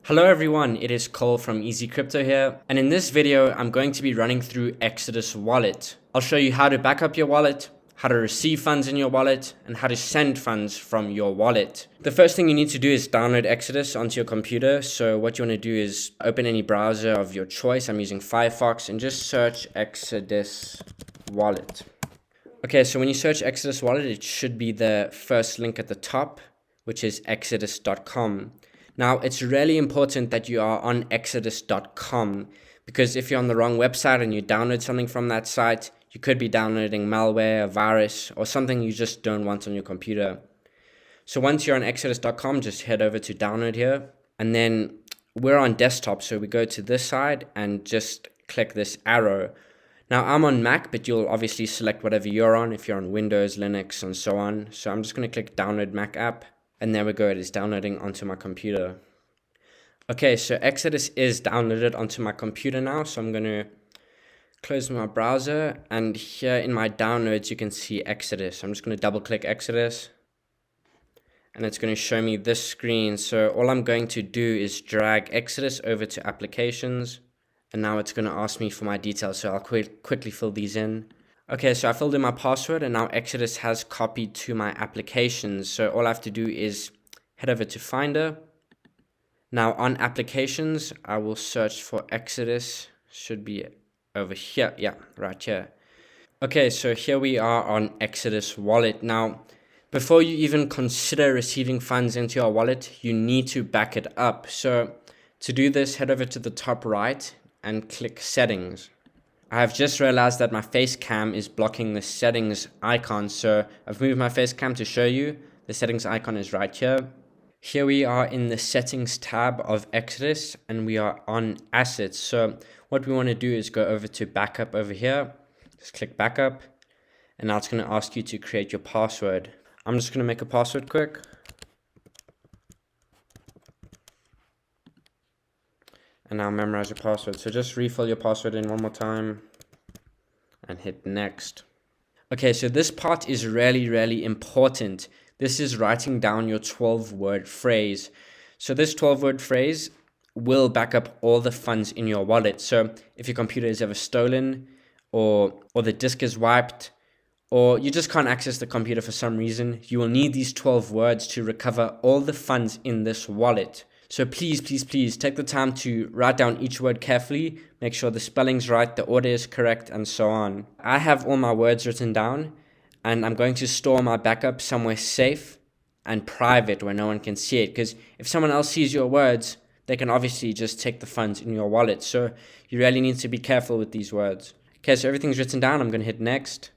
Hello everyone, it is Cole from Easy Crypto here, and in this video I'm going to be running through Exodus Wallet. I'll show you how to back up your wallet, how to receive funds in your wallet, and how to send funds from your wallet. The first thing you need to do is download Exodus onto your computer. So what you want to do is open any browser of your choice. I'm using Firefox, and just search Exodus Wallet. Okay, so when you search Exodus Wallet, it should be the first link at the top, which is exodus.com. Now, it's really important that you are on exodus.com, because if you're on the wrong website and you download something from that site, you could be downloading malware, a virus, or something you just don't want on your computer. So once you're on exodus.com, just head over to download here, and then we're on desktop, so we go to this side and just click this arrow. Now, I'm on Mac, but you'll obviously select whatever you're on, if you're on Windows, Linux, and so on. So I'm just going to click Download Mac App, and there we go, it is downloading onto my computer. Okay, so Exodus is downloaded onto my computer now, so I'm going to close my browser, and here in my downloads, you can see Exodus. I'm just going to double click Exodus, and it's going to show me this screen. So all I'm going to do is drag Exodus over to Applications, and now it's going to ask me for my details, so I'll quickly fill these in. Okay, so I filled in my password, and now Exodus has copied to my applications. So all I have to do is head over to Finder. Now on Applications, I will search for Exodus. Should be over here. Yeah, right here. Okay, so here we are on Exodus Wallet. Now, before you even consider receiving funds into your wallet, you need to back it up. So to do this, head over to the top right and click Settings. I have just realized that my face cam is blocking the settings icon, so I've moved my face cam to show you. The settings icon is right here. Here we are in the settings tab of Exodus, and we are on assets. So what we want to do is go over to backup over here. Just click backup, and now it's going to ask you to create your password. I'm just going to make a password quick. And now memorize your password. So just refill your password in one more time and hit next. Okay, so this part is really important. This is writing down your 12-word phrase. So this 12-word phrase will back up all the funds in your wallet. So if your computer is ever stolen, or the disk is wiped, or you just can't access the computer for some reason, you will need these 12 words to recover all the funds in this wallet. So please take the time to write down each word carefully, make sure the spelling's right, the order is correct, and so on. I have all my words written down, and I'm going to store my backup somewhere safe and private where no one can see it, because if someone else sees your words, they can obviously just take the funds in your wallet. So you really need to be careful with these words. Okay, so everything's written down. I'm going to hit next,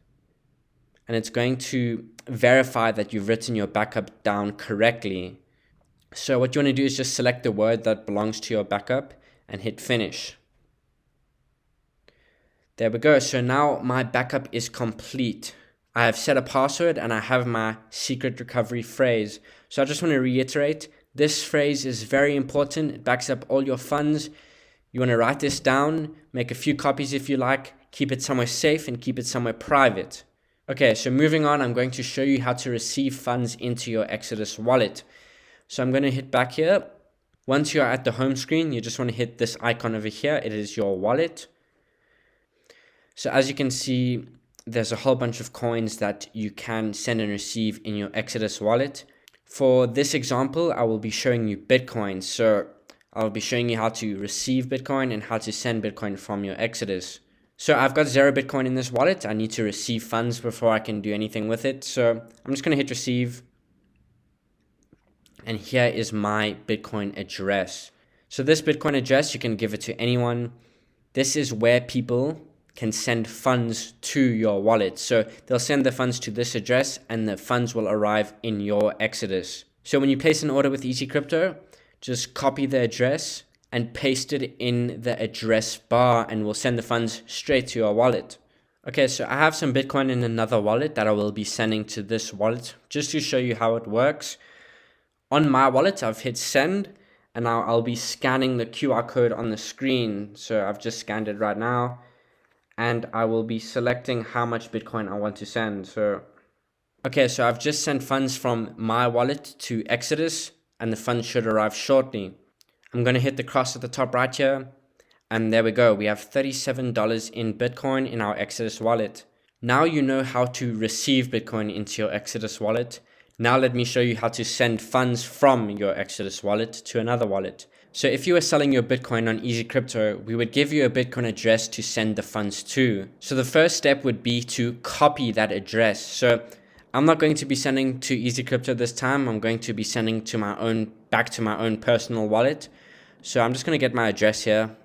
and it's going to verify that you've written your backup down correctly. So what you want to do is just select the word that belongs to your backup and hit finish. There we go. So now my backup is complete. I have set a password and I have my secret recovery phrase. So I just want to reiterate, this phrase is very important. It backs up all your funds. You want to write this down, make a few copies if you like, keep it somewhere safe and keep it somewhere private. Okay, so moving on, I'm going to show you how to receive funds into your Exodus wallet. So I'm going to hit back here. Once you're at the home screen, you just want to hit this icon over here. It is your wallet. So as you can see, there's a whole bunch of coins that you can send and receive in your Exodus wallet. For this example, I will be showing you Bitcoin. So I'll be showing you how to receive Bitcoin and how to send Bitcoin from your Exodus. So I've got 0 Bitcoin in this wallet. I need to receive funds before I can do anything with it. So I'm just going to hit receive. And here is my Bitcoin address. So this Bitcoin address, you can give it to anyone. This is where people can send funds to your wallet. So they'll send the funds to this address and the funds will arrive in your Exodus. So when you place an order with Easy Crypto, just copy the address and paste it in the address bar, and we'll send the funds straight to your wallet. Okay, so I have some Bitcoin in another wallet that I will be sending to this wallet just to show you how it works. On my wallet, I've hit send, and now I'll be scanning the QR code on the screen. So I've just scanned it right now, and I will be selecting how much Bitcoin I want to send. So I've just sent funds from my wallet to Exodus, and the funds should arrive shortly. I'm going to hit the cross at the top right here. And there we go. We have $37 in Bitcoin in our Exodus wallet. Now you know how to receive Bitcoin into your Exodus wallet. Now let me show you how to send funds from your Exodus wallet to another wallet. So if you were selling your Bitcoin on Easy Crypto, we would give you a Bitcoin address to send the funds to. So the first step would be to copy that address. So I'm not going to be sending to Easy Crypto this time. I'm going to be sending to back to my own personal wallet. So I'm just going to get my address here.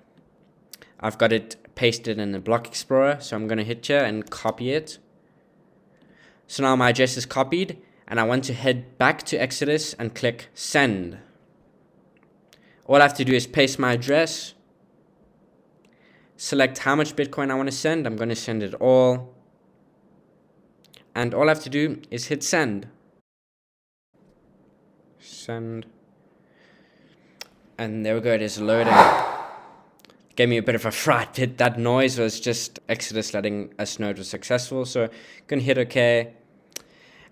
I've got it pasted in the Block Explorer, so I'm going to hit here and copy it. So now my address is copied, and I want to head back to Exodus and click send. All I have to do is paste my address, select how much Bitcoin I want to send. I'm going to send it all. And all I have to do is hit send. Send. And there we go, it is loading. Gave me a bit of a fright bit. That noise was just Exodus letting us know it was successful. So I'm going to hit OK.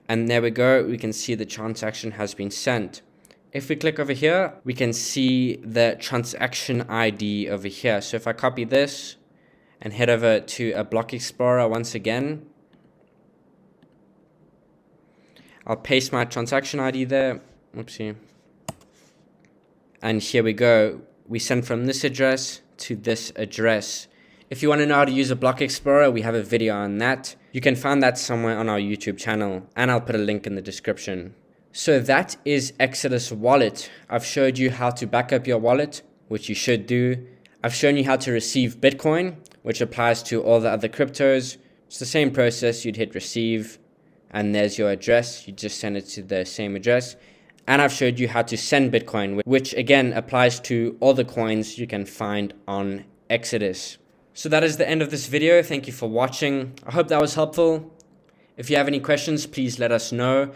And there we go. We can see the transaction has been sent. If we click over here, we can see the transaction ID over here. So if I copy this and head over to a Block Explorer once again, I'll paste my transaction ID there. Oopsie. And here we go. We send from this address to this address. If you want to know how to use a Block Explorer, we have a video on that. You can find that somewhere on our YouTube channel, and I'll put a link in the description. So that is Exodus Wallet. I've showed you how to back up your wallet, which you should do. I've shown you how to receive Bitcoin, which applies to all the other cryptos. It's the same process. You'd hit receive, and there's your address. You just send it to the same address. And I've showed you how to send Bitcoin, which again applies to all the coins you can find on Exodus. So that is the end of this video. Thank you for watching. I hope that was helpful. If you have any questions, please let us know.